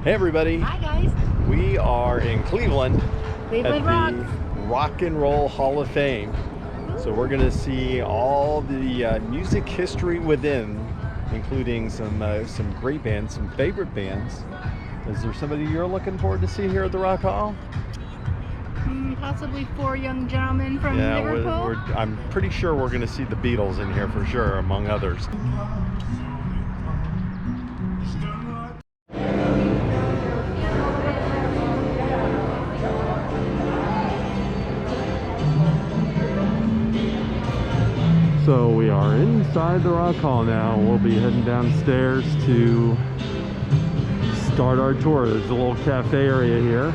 Hey everybody. Hi guys. We are in Cleveland Cleveland at the rocks. Rock and Roll Hall of Fame. So we're going to see all the music history within, including some great bands, some favorite bands. Is there somebody you're looking forward to see here at the Rock Hall? Possibly 4 young gentlemen from Liverpool. I'm pretty sure we're going to see the Beatles in here for sure, among others. So we are inside the Rock Hall now. We'll be heading downstairs to start our tour. There's a little cafe area here.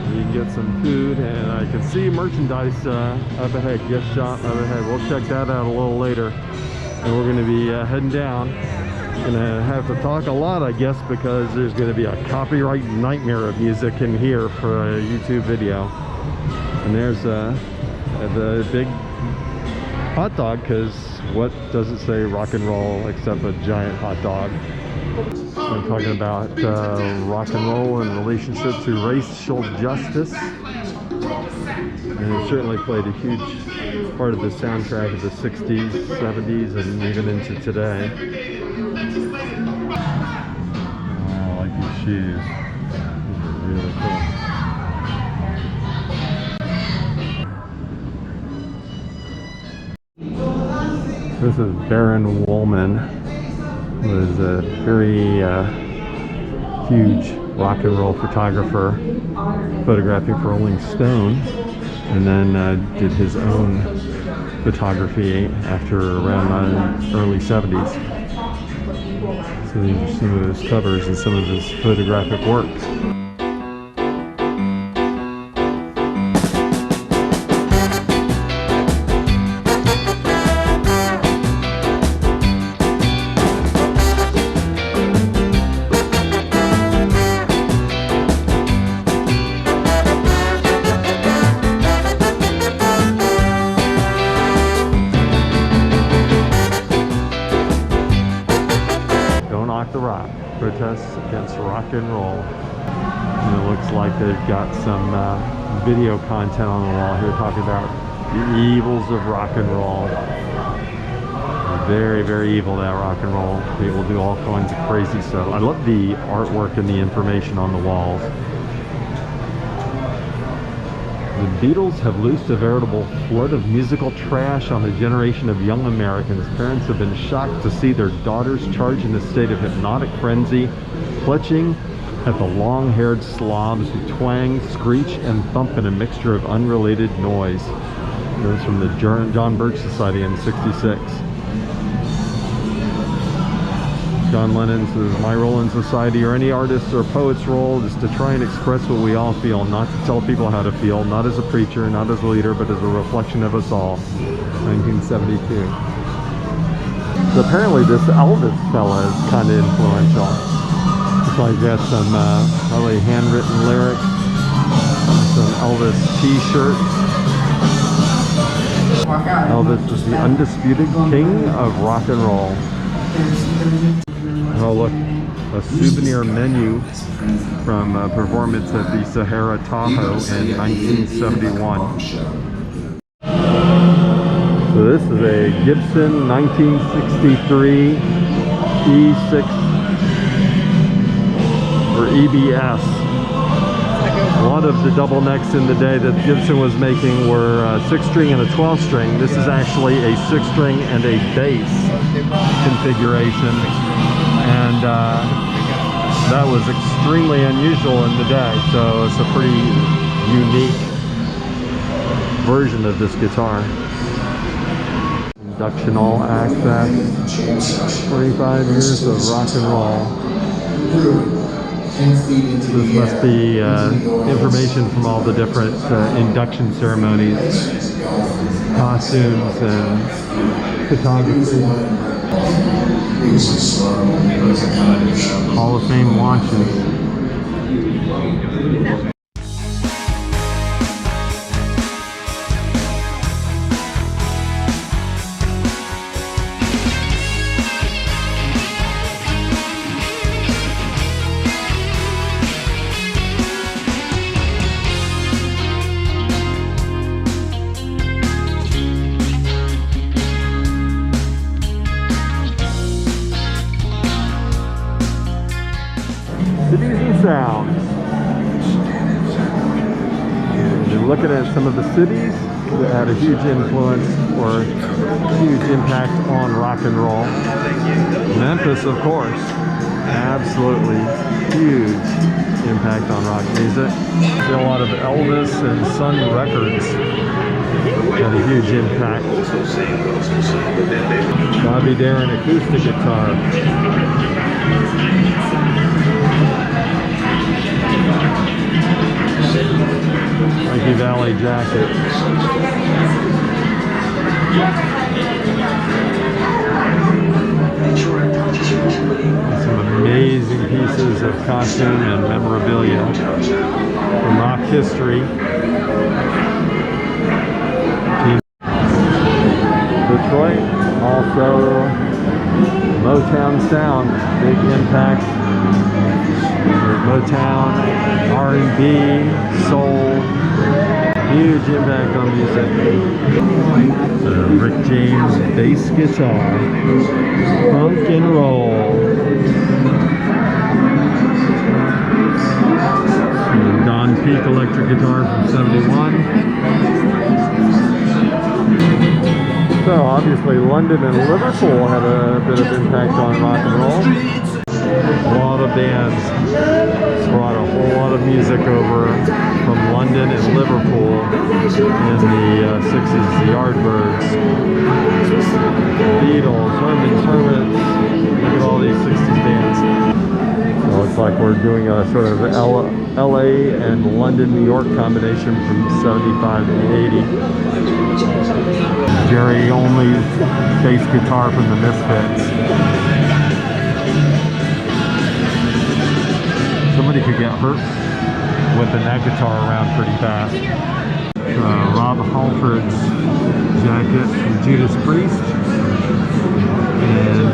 You can get some food, and I can see merchandise up ahead, gift shop up ahead. We'll check that out a little later. And we're going to be heading down. Gonna have to talk a lot, I guess, because there's going to be a copyright nightmare of music in here for a YouTube video. And there's the big hot dog, because what does it say rock and roll except a giant hot dog? I'm talking about rock and roll in relationship to racial justice, and it certainly played a huge part of the soundtrack of the 60s, 70s, and even into today. Oh, I like these shoes. These are really cool. This is Baron Woolman, who is a very huge rock and roll photographer, photographing for Rolling Stone, and then did his own photography after around the early 70s. So these are some of his covers and some of his photographic work. The Rock, protests against rock and roll. And it looks like they've got some video content on the wall here talking about the evils of rock and roll. Very, very evil, that rock and roll. People do all kinds of crazy stuff. I love the artwork and the information on the walls. The Beatles have loosed a veritable flood of musical trash on a generation of young Americans. Parents have been shocked to see their daughters charged in a state of hypnotic frenzy, clutching at the long-haired slobs who twang, screech, and thump in a mixture of unrelated noise. This is from the John Birch Society in '66. John Lennon says, "My role in society, or any artist's or poet's role, is to try and express what we all feel, not to tell people how to feel, not as a preacher, not as a leader, but as a reflection of us all." 1972. So apparently this Elvis fella is kind of influential. Looks like got some probably handwritten lyrics, some Elvis t-shirt. Elvis is the undisputed king of rock and roll. Oh look, a souvenir menu from a performance at the Sahara Tahoe in 1971. So this is a Gibson 1963 E6 or EBS. A lot of the double necks in the day that Gibson was making were 6-string and a 12-string. This is actually a 6-string and a bass configuration, and that was extremely unusual in the day, so it's a pretty unique version of this guitar. Induction all access, 25 years of rock and roll. This must be information from all the different induction ceremonies, costumes, and photography. Hall of Fame launches. looking at some of the cities that had a huge influence or huge impact on rock and roll. Memphis, of course, absolutely huge impact on rock music. A lot of Elvis and Sun Records had a huge impact. Bobby Darin acoustic guitar. Frankie Valli jacket. Some amazing pieces of costume and memorabilia from rock history. Detroit, also Motown sound, big impact. Motown, R&B, soul, huge impact on music. Rick James bass guitar, funk and roll. Don Peak electric guitar from '71. So obviously London and Liverpool had a bit of impact on rock and roll. A lot of bands brought a whole lot of music over from London and Liverpool in the 60s. The Yardbirds, Beatles, Herman's. Look at all these 60s bands. So it's like we're doing a sort of LA and London, New York combination from 75 to 80. Jerry Only's bass guitar from the Misfits. Somebody could get hurt whipping that guitar around pretty fast. Rob Halford's jacket from Judas Priest. And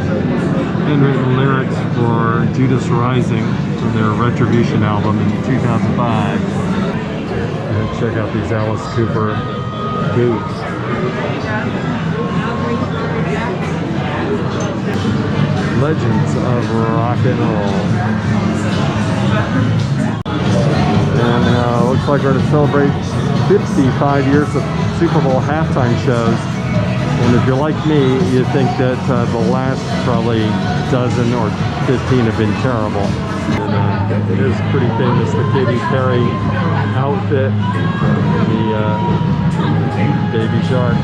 handwritten lyrics for Judas Rising from their Retribution album in 2005. And check out these Alice Cooper boots. Legends of rock and roll. And looks like we're going to celebrate 55 years of Super Bowl halftime shows. And if you're like me, you think that the last probably dozen or 15 have been terrible. And it is pretty famous, the Katy Perry outfit and the Baby Shark.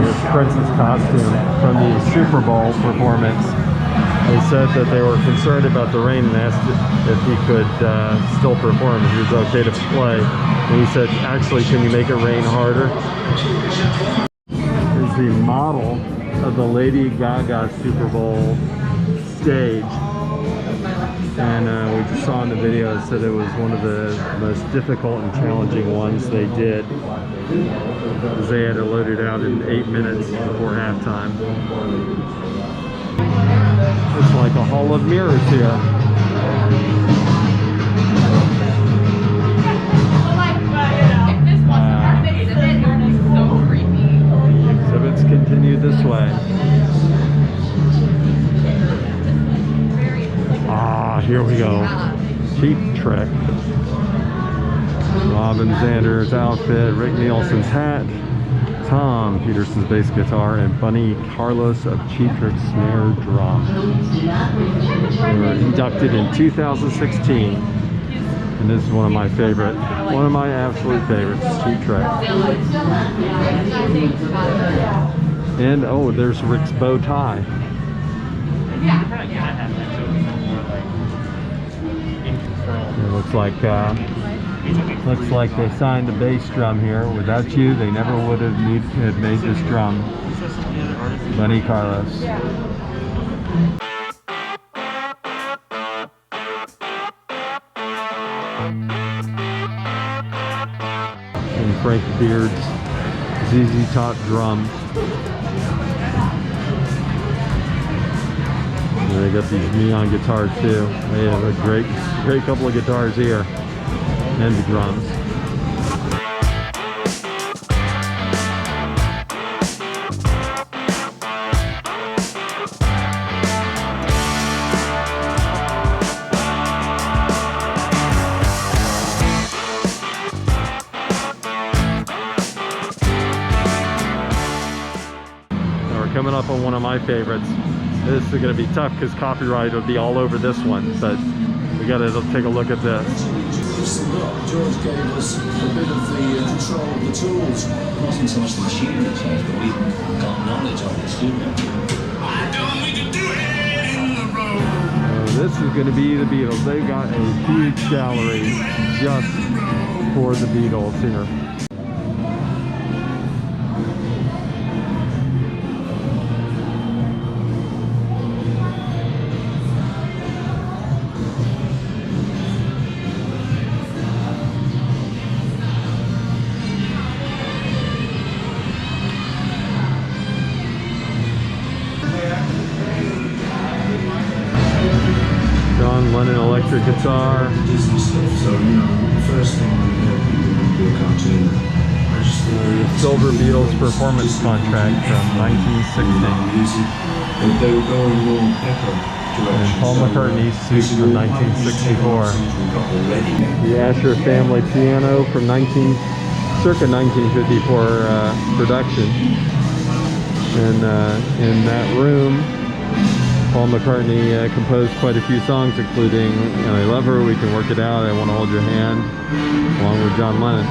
This Prince's costume from the Super Bowl performance. They said that they were concerned about the rain and asked if he could still perform, if he was okay to play. And he said, actually, can you make it rain harder? Here's the model of the Lady Gaga Super Bowl stage. And we just saw in the video, it said it was one of the most difficult and challenging ones they did, because they had to load it out in 8 minutes before halftime. It's like a hall of mirrors here. The exhibits continue this way. Here we go. Cheap Trick. Robin Zander's outfit, Rick Nielsen's hat, Tom Peterson's bass guitar, and Bunny Carlos of Cheap Trick's snare drum. They were inducted in 2016. And this is one of my absolute favorites, Cheap Trick. And oh, there's Rick's bow tie. It looks like they signed the bass drum here. Without you, they never would have made this drum. Bunny Carlos. And Frank Beard's ZZ Top drums. And they got these neon guitars too. They have a great couple of guitars here. And the drums. coming up on one of my favorites. This is going to be tough because copyright will be all over this one, but we got to take a look at this. George gave us a bit of the control of the tools. It wasn't so much the machine itself, but we got knowledge of it, didn't we? This is going to be the Beatles. They've got a huge gallery just for the Beatles here. John Lennon electric guitar. So, you know, the first thing we had people do a cartoon. The Silver Beatles performance contract from 1960. And Paul McCartney's suite from 1964. The Asher family piano from circa 1954 production. And in that room, Paul McCartney composed quite a few songs, including "And I Love Her," "We Can Work It Out," "I Want to Hold Your Hand," along with John Lennon.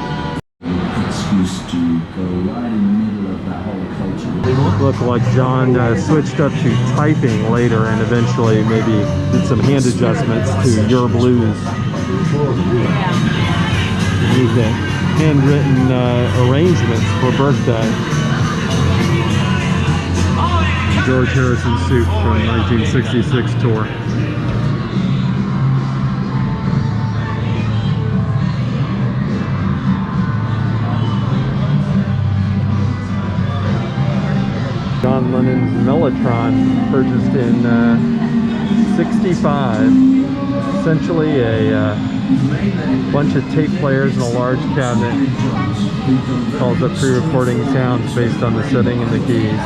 Excuse to go right in the middle of that whole culture. It looked like John switched up to typing later and eventually maybe did some hand adjustments to "Your Blues." These handwritten arrangements for "Birthday." George Harrison suit from 1966 tour. John Lennon's Mellotron, purchased in '65. Essentially a bunch of tape players in a large cabinet. Calls up pre-recording sounds based on the setting and the keys.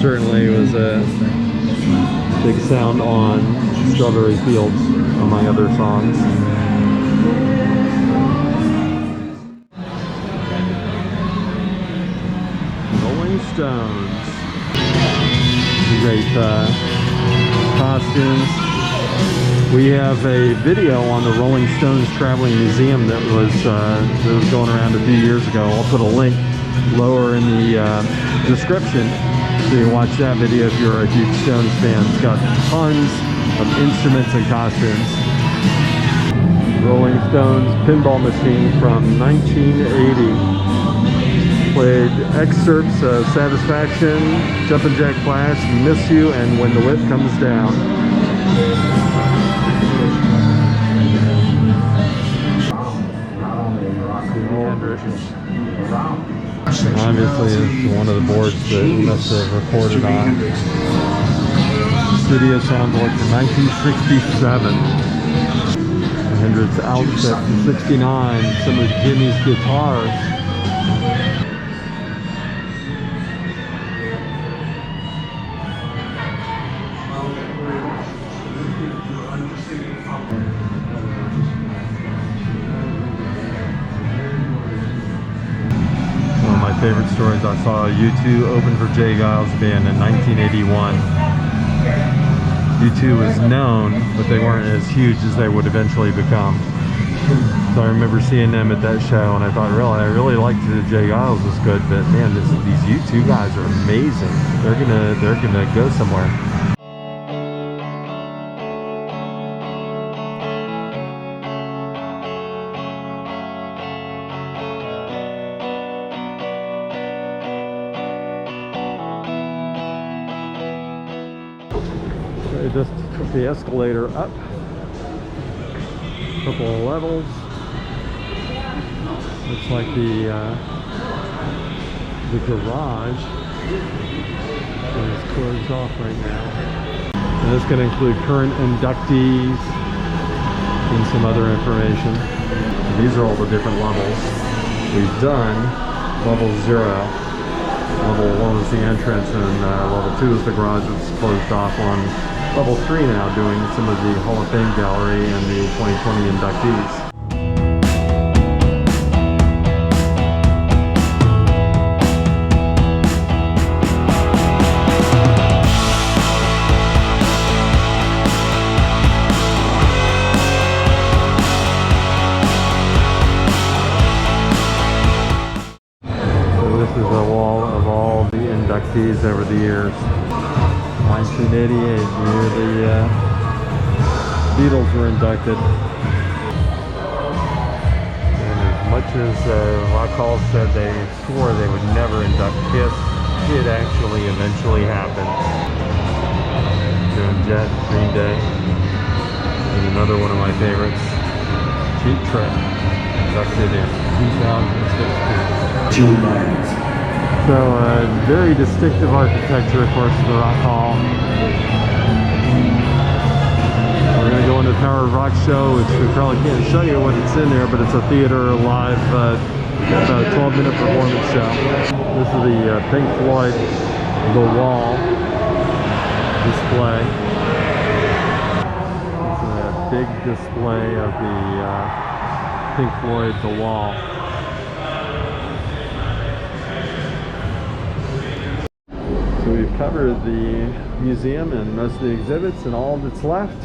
Certainly was a big sound on Strawberry Fields, among other songs. Rolling Stones. Great costumes. We have a video on the Rolling Stones Traveling Museum that was going around a few years ago. I'll put a link lower in the description so you can watch that video if you're a huge Stones fan. It's got tons of instruments and costumes. Rolling Stones pinball machine from 1980. Played excerpts of Satisfaction, Jumpin' Jack Flash, Miss You, and When the Whip Comes Down. Obviously, it's one of the boards that he must have recorded on. Studio sounds like from 1967. Hendrix outfit from '69. Some of Jimmy's guitars. Favorite stories, I saw U2 open for Jay Giles' band in 1981. U2 was known, but they weren't as huge as they would eventually become. So I remember seeing them at that show, and I thought, I really liked that Jay Giles was good, but man, these U2 guys are amazing. They're gonna go somewhere. I just took the escalator up a couple of levels. Looks like the garage is closed off right now. And this is going to include current inductees and some other information. These are all the different levels. We've done level 0. Level 1 is the entrance, and level 2 is the garage that's closed off. On level 3 now, doing some of the Hall of Fame gallery and the 2020 inductees. inductees over the years. 1988, year the Beatles were inducted. And as much as Rock Hall said they swore they would never induct Kiss, it actually eventually happened. Joan Jett, Green Day, and another one of my favorites, Cheap Trick, inducted in 2016. John Myers. So very distinctive architecture, of course, of the Rock Hall. We're going to go into the Power of Rock show, which we probably can't show you what it's in there, but it's a theater live, about a 12-minute performance show. This is the Pink Floyd The Wall display. This is a big display of the Pink Floyd The Wall. So we've covered the museum and most of the exhibits, and all that's left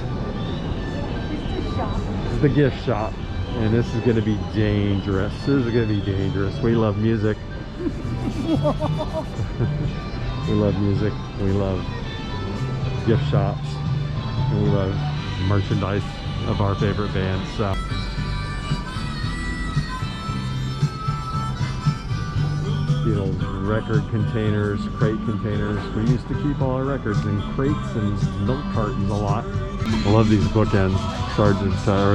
is the gift shop. And this is going to be dangerous. This is going to be dangerous. We love music. We love music. We love gift shops. And we love merchandise of our favorite bands. So. Beatles record containers, crate containers. We used to keep all our records in crates and milk cartons a lot. I love these bookends, or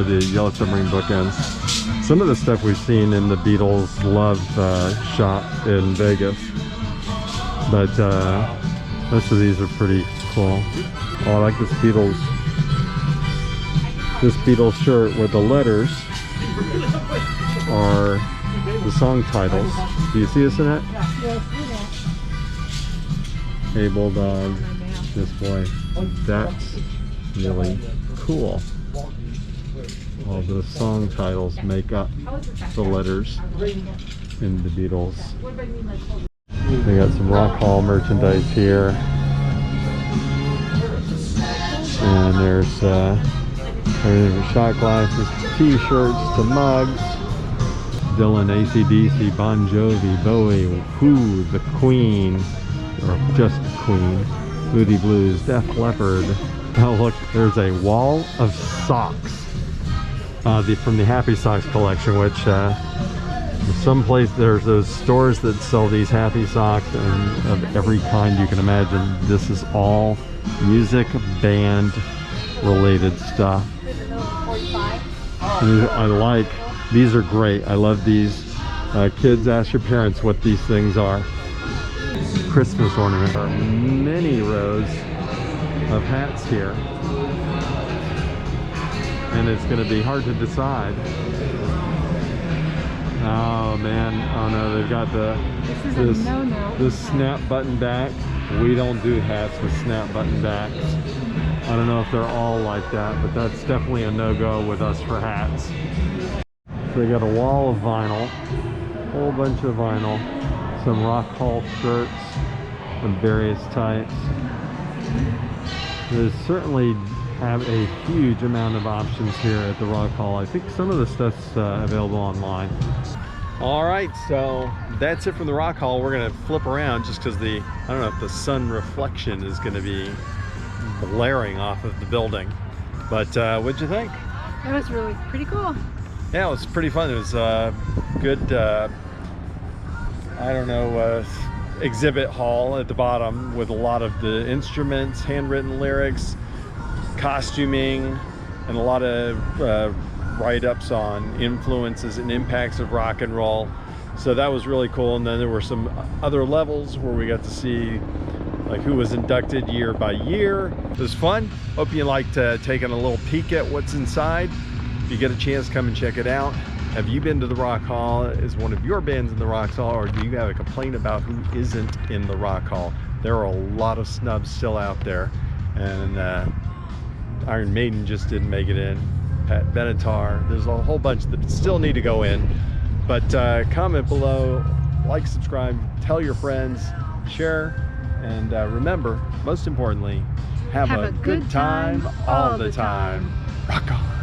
the Yellow Submarine bookends. Some of the stuff we've seen in the Beatles Love shop in Vegas, but most of these are pretty cool. Oh, I like this Beatles shirt where the letters are the song titles. Do you see us in it? Hey Bulldog, this boy. That's really cool. All the song titles make up the letters in the Beatles. We got some Rock Hall merchandise here. And there's everything from shot glasses to t-shirts to mugs. Dylan, AC/DC, Bon Jovi, Bowie, Who, The Queen, or just Queen, Moody Blues, Def Leppard. Oh look, there's a wall of socks from the Happy Socks collection, which someplace there's those stores that sell these Happy Socks and of every kind you can imagine. This is all music band related stuff. And these are great. I love these. Kids, ask your parents what these things are. Christmas ornament. There are many rows of hats here, and it's going to be hard to decide. Oh man, oh no, they've got this snap button back. We don't do hats with snap button backs. I don't know if they're all like that, but that's definitely a no-go with us for hats. So they got a wall of vinyl, a whole bunch of vinyl, some Rock Hall shirts of various types. There's certainly have a huge amount of options here at the Rock Hall. I think some of the stuff's available online. All right, so that's it from the Rock Hall. We're gonna flip around just because I don't know if the sun reflection is gonna be blaring off of the building. But what'd you think? It was really pretty cool. Yeah, it was pretty fun. It was good, I don't know, exhibit hall at the bottom with a lot of the instruments, handwritten lyrics, costuming, and a lot of write-ups on influences and impacts of rock and roll. So that was really cool. And then there were some other levels where we got to see like who was inducted year by year. It was fun. Hope you liked taking a little peek at what's inside. If you get a chance, come and check it out. Have you been to the Rock Hall? Is one of your bands in the Rock Hall, or do you have a complaint about who isn't in the Rock Hall? There are a lot of snubs still out there, and Iron Maiden just didn't make it in. Pat Benatar, there's a whole bunch that still need to go in. But comment below, like, subscribe, tell your friends, share, and remember, most importantly, have a good time all the time. Rock on.